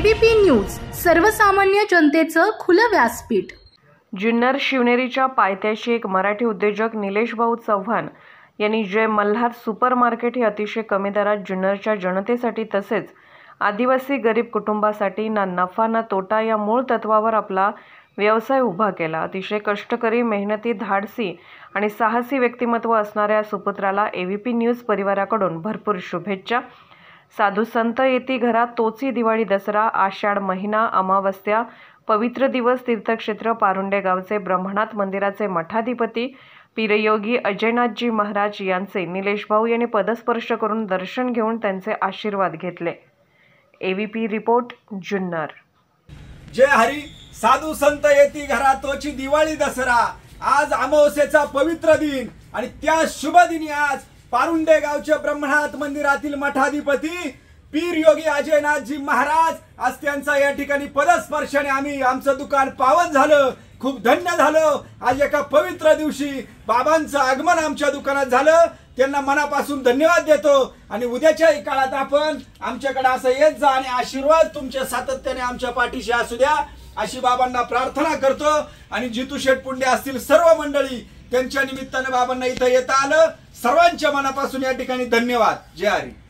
ABP news, सर्वसामान्य जनतेचं खुलं व्यासपीठ। जुन्नर शिवनेरीच्या पायथ्याशी एक मराठी उद्योजक निलेश भाऊ चव्हाण यांनी जय मल्हार सुपर मार्केट हे अतिशय कमी दरात जुन्नरच्या जनतेसाठी तसेच आदिवासी गरीब कुटुंबासाठी ना नफा ना तोटा या मूळ तत्वावर आपला व्यवसाय उभा केला। अतिशय कष्टकरी, मेहनती, धाडसी आणि साहसी व्यक्तिमत्व असणाऱ्या सुपुत्राला एबीपी न्यूज परिवाराकडून भरपूर शुभेच्छा। साधू संत येती घरा, तोची दिवाळी दसरा, आषाढ महिना, अमावस्या, पवित्र दिवस, तीर्थक्षेत्र पारुंडे गावचे ब्रह्मनाथ मंदिराचे मठाधिपती पीरयोगी अजयनाथजी महाराज यांचे निलेश भाऊ यांनी पदस्पर्श करून दर्शन घेऊन त्यांचे आशीर्वाद घेतले। ABP report, Junnar. जय हरी। साधू संत येती घरा, तोची दिवाळी दसरा। आज अमावस्येचा पवित्र दिन आणि त्या शुभ दिनी आज पारुंडे गावचे ब्रह्मनाथ मंदिरातील मठाधिपती पीर योगी अजयनाथजी महाराज आज त्यांचा या ठिकाणी पदस्पर्शाने आम्ही आमचं दुकान पावन झालं। खूप धन्य झालं। आज एका पवित्र दिवशी बाबांचं आगमन आमच्या दुकानात झालं। त्यांना मनापासून धन्यवाद देतो आणि उद्याच्याही काळात आपण आमच्याकडे असं येत जा आणि आशीर्वाद तुमच्या सातत्याने आमच्या पाठीशी असू द्या अशी बाबांना प्रार्थना करतो। आणि जितू शेठ पुंडे असतील सर्व मंडळी त्यांच्या निमित्ताने बाबांना इथं येता आलं। सर्वांच्या मनापासून या ठिकाणी धन्यवाद। जय हरी।